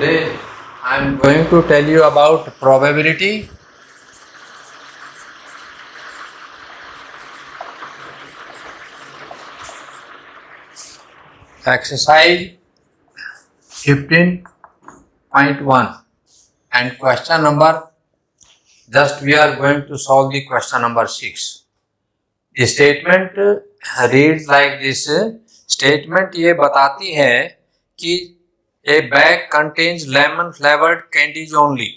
Today I am going to tell you about probability. Exercise 15.1 and question number, just we are going to solve the question number 6. The statement reads like this. Statement ये बताती है कि ए bag contains lemon flavoured candies only,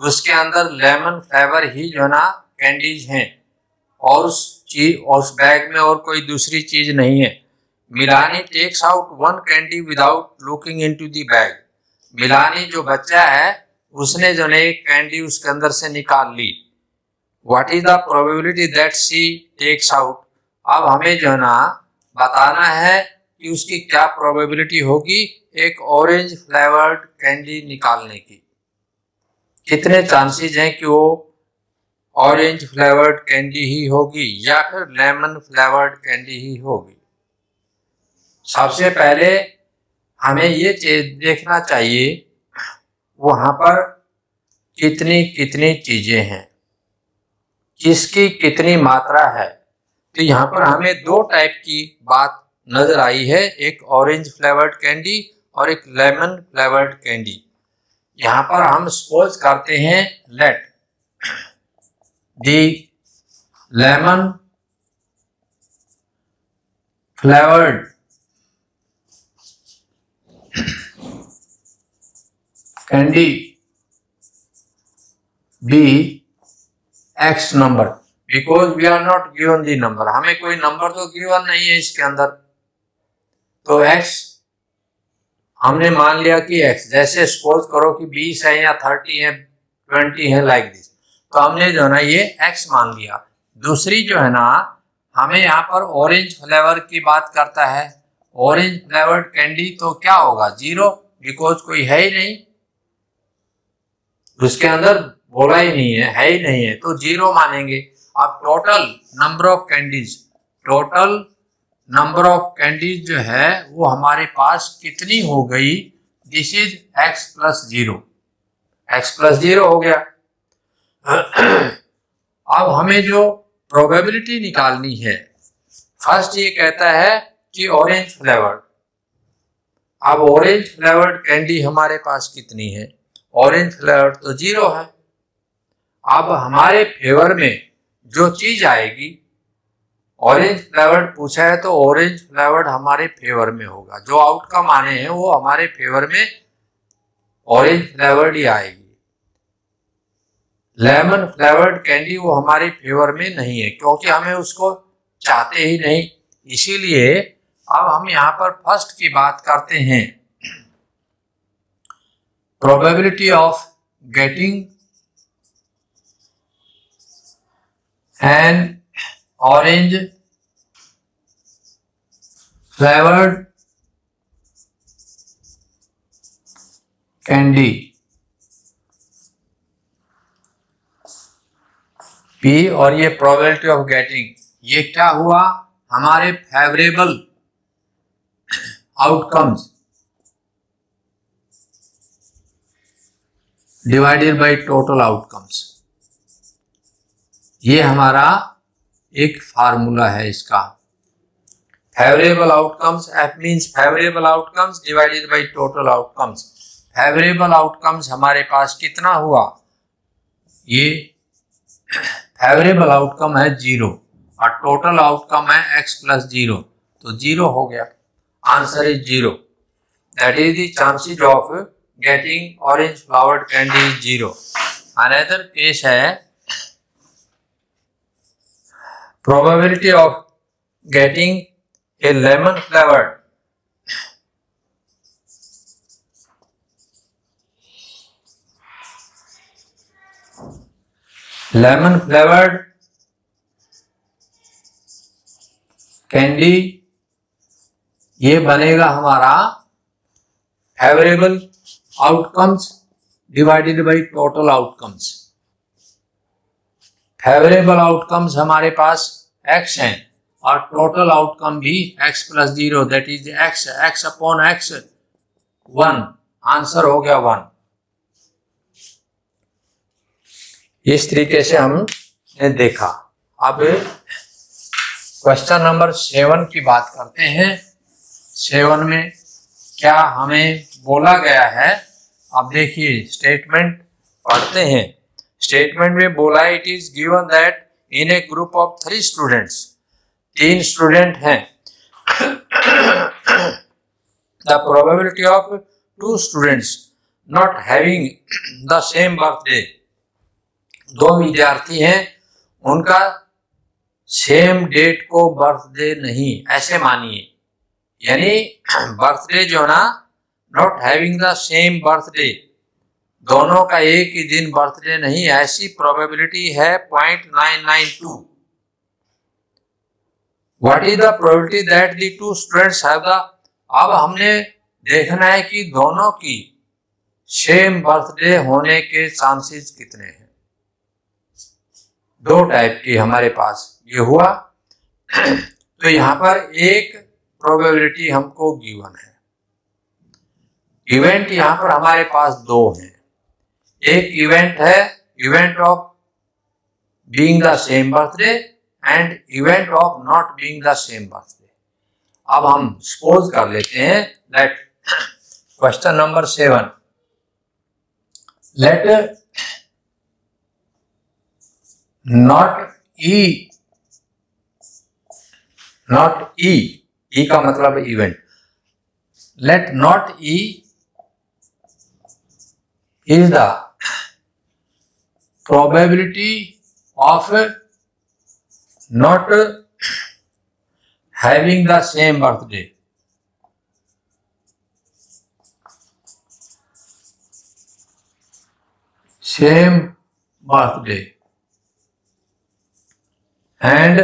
उसके अंदर lemon flavour ही जो ना candies हैं और उस बैग में और कोई दूसरी चीज नहीं है. Milani takes out one candy without looking into the bag. Milani जो बच्चा है उसने जो है एक कैंडी उसके अंदर से निकाल ली. What is the probability that she takes out. अब हमें जो ना बताना है कि उसकी क्या प्रोबेबिलिटी होगी एक ऑरेंज फ्लेवर्ड कैंडी निकालने की. कितने चांसेस हैं कि वो ऑरेंज फ्लेवर्ड कैंडी ही होगी या फिर लेमन फ्लेवर्ड कैंडी ही होगी. सबसे पहले हमें ये देखना चाहिए वहां पर कितनी कितनी चीजें हैं, किसकी कितनी मात्रा है. तो यहाँ पर हमें दो टाइप की बात नजर आई है, एक ऑरेंज फ्लेवर्ड कैंडी और एक लेमन फ्लेवर्ड कैंडी. यहाँ पर हम सपोज करते हैं let the lemon flavoured candy be X number, because we are not given the number. हमें कोई नंबर तो गिवन नहीं है इसके अंदर. तो x हमने मान लिया कि x, जैसे सपोज करो कि 20 है या 30 है 20 है लाइक दिस, तो हमने जो है ना ये x मान लिया. दूसरी जो है ना हमें यहाँ पर ऑरेंज फ्लेवर की बात करता है. ऑरेंज फ्लेवर्ड कैंडी तो क्या होगा 0, बिकॉज कोई है ही नहीं, उसके अंदर बोला ही नहीं है ही नहीं है, तो 0 मानेंगे. अब total number of candies, total number of candies जो है वो हमारे पास कितनी हो गई, this is x plus 0. x plus 0 हो गया. अब हमें जो प्रोबेबिलिटी निकालनी है, फर्स्ट ये कहता है कि ऑरेंज फ्लेवर्ड. अब ऑरेंज फ्लेवर्ड कैंडी हमारे पास कितनी है, ऑरेंज फ्लेवर्ड तो 0 है. अब हमारे फेवर में जो चीज आएगी, ऑरेंज फ्लेवर्ड पूछा है तो ऑरेंज फ्लेवर्ड हमारे फेवर में होगा. जो आउटकम आने हैं वो हमारे फेवर में ऑरेंज फ्लेवर्ड ही आएगी. लेमन फ्लेवर्ड कैंडी वो हमारे फेवर में नहीं है क्योंकि हमें उसको चाहते ही नहीं. इसीलिए अब हम यहाँ पर फर्स्ट की बात करते हैं, probability of getting an orange flavoured candy P, और ये प्रोबेबिलिटी ऑफ गेटिंग, ये क्या हुआ हमारे favourable outcomes divided by total outcomes. ये हमारा एक फार्मूला है इसका. Favourable outcomes F means favourable outcomes divided by total outcomes. Favourable outcomes हमारे पास कितना हुआ, ये फेवरेबल आउटकम है 0 और टोटल आउटकम है x प्लस 0, तो 0 हो गया. Answer is 0. That is the chances of getting orange flowered candy is 0. Another case है probability of getting a lemon flavored candy, ये बनेगा हमारा favourable outcomes divided by total outcomes. Favourable outcomes हमारे पास x हैं और टोटल आउटकम भी x plus 0, that is x upon x 1 answer हो गया 1। इस तरीके से हमने देखा। अब क्वेश्चन नंबर 7 की बात करते हैं। 7 में क्या हमें बोला गया है, अब देखिए स्टेटमेंट पढ़ते हैं। स्टेटमेंट में बोला है, it is given that in a group of 3 students, 3 student हैं, the probability of 2 students not having the same birthday, 2 विद्यार्थी हैं, उनका सेम डेट को बर्थडे नहीं, ऐसे मानिए, यानी बर्थडे जो ना, not having the same birthday, दोनों का एक ही दिन बर्थडे नहीं, ऐसी प्रोबेबिलिटी है 0.992। What is the probability that the 2 students have the, अब हमने देखना है कि दोनों की सेम बर्थडे होने के चांसेस कितने हैं। 2 टाइप की हमारे पास ये हुआ। तो यहां पर एक प्रोबेबिलिटी हमको गिवन है। इवेंट यहां पर हमारे पास 2 हैं। एक इवेंट है event of being the same birthday and event of not being the same birthday. अब हम सपोज कर लेते हैं that question number 7, let not E का मतलब event, let not E is the probability of not having the same birthday, same birthday and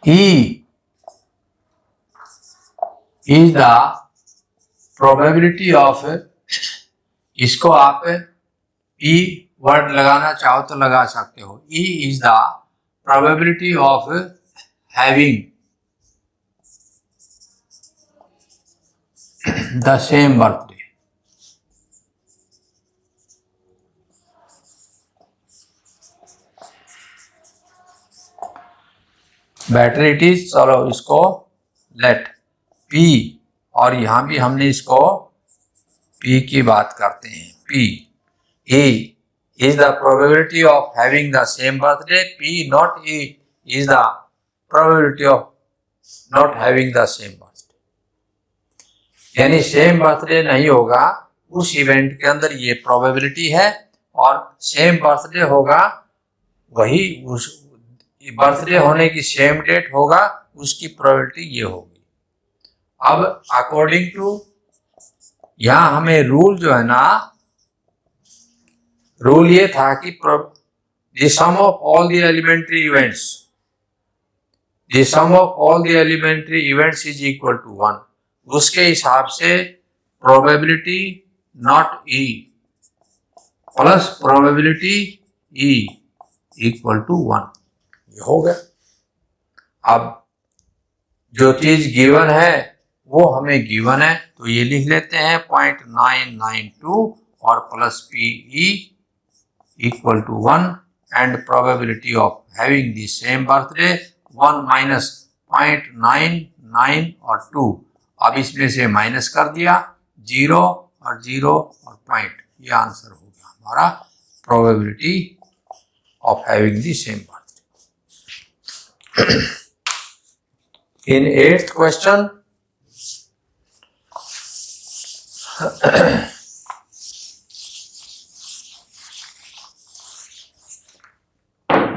E is the probability of, इसको आप E word लगाना चाहो तो लगा सकते हो, E is the probability of having the same birthday. Better it is, चलो इसको लेट P, और यहां भी हमने इसको P की बात करते हैं। P E is the probability of having the same birthday, P not E is the probability of not having the same birthday, यानी सेम बर्थडे नहीं होगा उस इवेंट के अंदर ये प्रोबेबिलिटी है, और सेम बर्थडे होगा वही उस बर्थडे होने की सेम डेट होगा उसकी प्रोबेबिलिटी ये होगी। अब अकॉर्डिंग टू यहां हमें रूल जो है ना, रूल ये था कि the sum of all the elementary events, the sum of all the elementary events is equal to 1, उसके हिसाब से probability not E plus probability E equal to 1 हो गया। अब जो चीज गिवन है वो हमें गिवन है, तो ये लिख लेते हैं 0.992 और plus PE equal to 1 and probability of having the same birthday 1 minus 0.99 और 2, अब इसमें से माइनस कर दिया 0 और 0 और पॉइंट, ये आंसर हो गया हमारा probability of having the same birthday. In 8th question,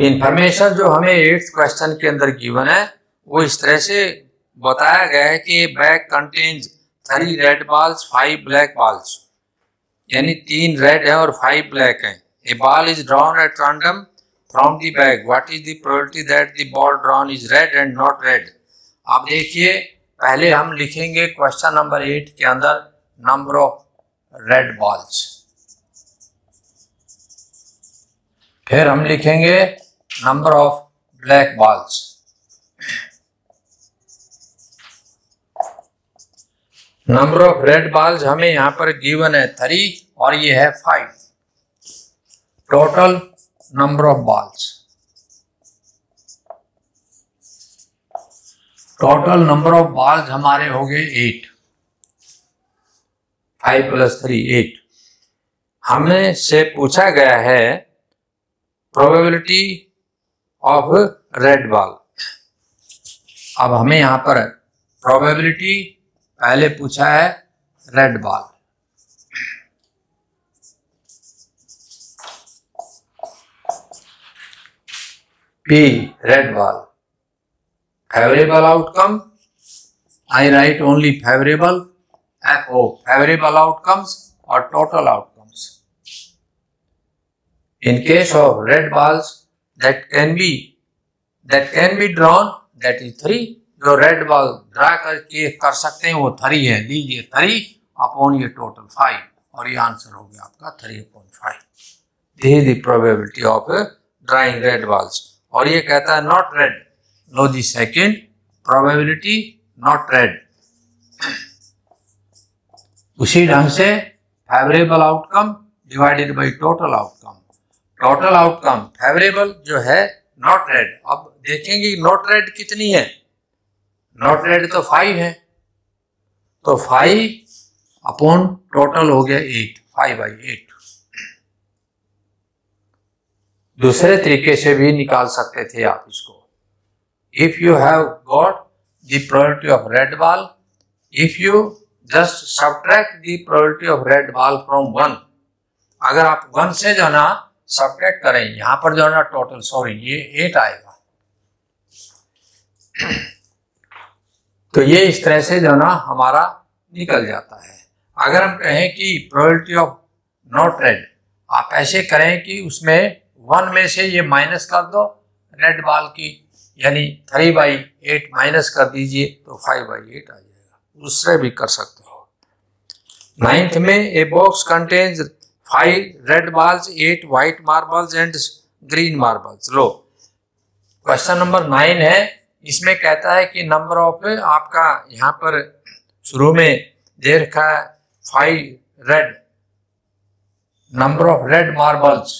information जो हमें 8th क्वेश्चन के अंदर गिवन है वो इस तरह से बताया गया है कि bag contains 3 red balls 5 black balls, यानी 3 रेड है और 5 ब्लैक है। A ball is drawn at random from the bag, what is the probability that the ball drawn is red and not red? अब देखिए पहले हम लिखेंगे क्वेश्चन नंबर 8 के अंदर नंबर ऑफ रेड बॉल्स, फिर हम लिखेंगे number of black balls, number of red balls हमें यहाँ पर गिवन है 3 और ये है 5। Total number of balls, total number of balls हमारे हो गए 8। 5 + 3 8। हमें से पूछा गया है प्रोबेबिलिटी ऑफ रेड बॉल। अब हमें यहां पर प्रोबेबिलिटी पहले पूछा है red ball. P red ball, favorable outcome, I write only favorable, FO favorable outcomes or total outcomes. In case of red balls that can be drawn, that is 3। जो red ball draw करके कर सकते हैं वो 3 है, लीजिए 3 upon ये total 5 और ये आंसर हो गया आपका 3/5। This is the probability of drawing red balls. और ये कहता है not red, know the second probability not red. उसी ढंग से favourable outcome divided by total outcome. Total outcome favourable जो है नॉट रेड। अब देखेंगे नॉट रेड कितनी है, नॉट रेड तो 5 है, तो 5 अपॉन टोटल हो गया 8, 5/8। दूसरे तरीके से भी निकाल सकते थे आप इसको। If you have got the probability of red ball, if you just subtract the probability of red ball from 1, अगर आप 1 से जो ना सब्ट्रैक्ट करें, यहां पर जो ना टोटल सॉरी ये 8 आएगा। तो ये इस तरह से जो ना हमारा निकल जाता है। अगर हम कहें कि प्रोबेबिलिटी ऑफ नॉट रेड, आप ऐसे करें कि उसमें 1 में से ये माइनस कर दो रेड बॉल की, यानी 3/8 माइनस कर दीजिए तो 5/8 आ जाएगा। उससे भी कर सकते हो। 9th में a box contains 5 red balls, 8 white marbles and green marbles. Low question number 9 है, इसमें कहता है कि नंबर ऑफ आपका यहाँ पर शुरू में दे रखा है 5 red, number of red marbles.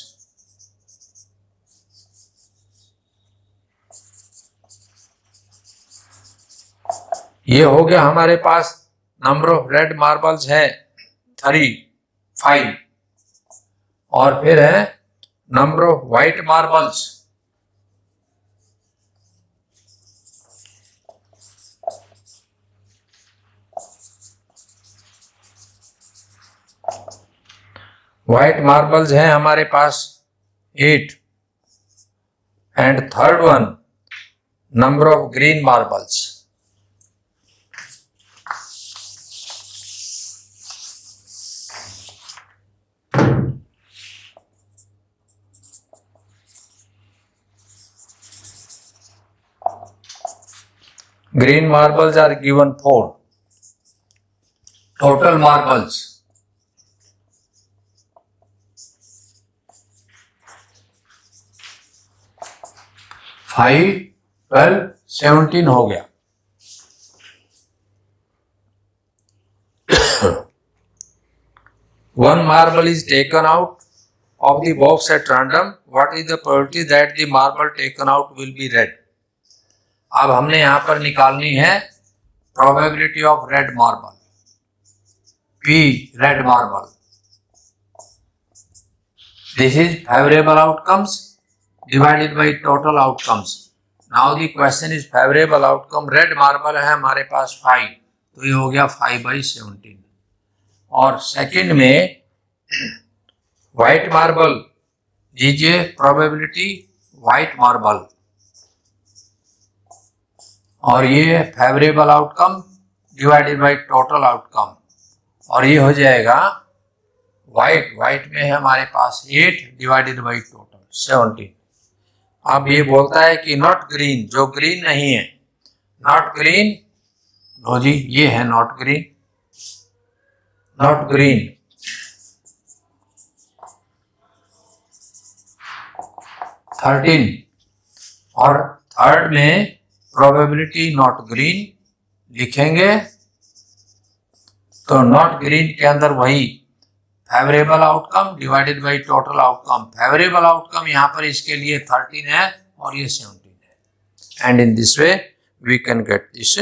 ये हो गया हमारे पास नंबर ऑफ रेड मार्बल्स है 3, 5 और फिर है number of white marbles. White marbles हैं हमारे पास 8 and third one number of green marbles. Green marbles are given 4. Total marbles 5, 12, 17 हो गया। One marble is taken out of the box at random. What is the probability that the marble taken out will be red? अब हमने यहां पर निकालनी है probability of red marble, P red marble. This is favourable outcomes divided by total outcomes. Now the question is favourable outcome. Red marble है हमारे पास 5, तो ये हो गया 5/17। और सेकंड में व्हाइट मार्बल दीजिए प्रोबेबिलिटी व्हाइट मार्बल, और ये favourable outcome divided by total outcome, और ये हो जाएगा व्हाइट में है हमारे पास 8 डिवाइडेड बाय टोटल 17। अब ये बोलता है कि नॉट ग्रीन, जो ग्रीन नहीं है, नॉट ग्रीन, लो जी ये है not green, not green. Thirteen और थर्ड में प्रोबेबिलिटी नॉट ग्रीन लिखेंगे तो नॉट ग्रीन के अंदर वही favourable outcome divided by total outcome, favourable outcome यहाँ पर इसके लिए 13 है और ये 17 है, and in this way we can get this